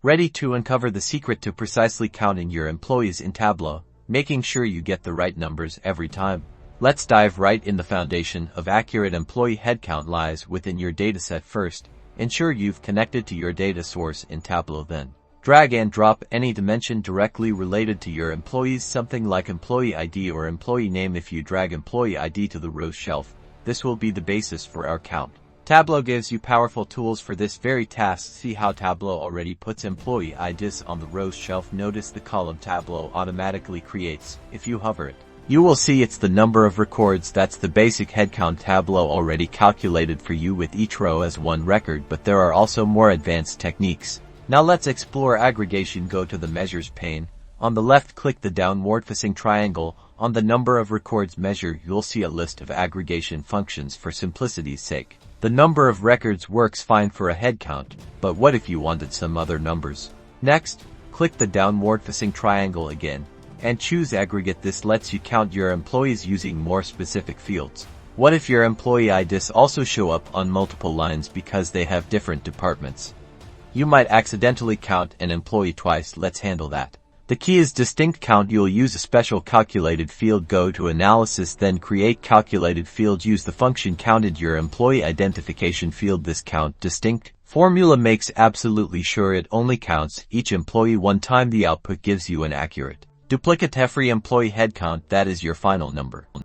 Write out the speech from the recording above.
Ready to uncover the secret to precisely counting your employees in Tableau, making sure you get the right numbers every time. Let's dive right in. The foundation of accurate employee headcount lies within your dataset first. Ensure you've connected to your data source in Tableau, then drag and drop any dimension directly related to your employees, something like employee ID or employee name. If you drag employee ID to the rows shelf, this will be the basis for our count. Tableau gives you powerful tools for this very task. See how Tableau already puts employee IDs on the rows shelf. Notice the column Tableau automatically creates. If you hover it, you will see it's the number of records. That's the basic headcount Tableau already calculated for you with each row as one record, but there are also more advanced techniques. Now let's explore aggregation. Go to the measures pane. On the left, click the downward facing triangle. On the number of records measure, you'll see a list of aggregation functions. For simplicity's sake, the number of records works fine for a headcount, but what if you wanted some other numbers? Next, click the downward facing triangle again and choose aggregate. This lets you count your employees using more specific fields. What if your employee IDs also show up on multiple lines because they have different departments? You might accidentally count an employee twice. Let's handle that. The key is distinct count. You'll use a special calculated field. Go to analysis, then create calculated field. Use the function counted your employee identification field. This count distinct formula makes absolutely sure it only counts each employee one time. The output gives you an accurate, duplicate-free employee headcount. That is your final number.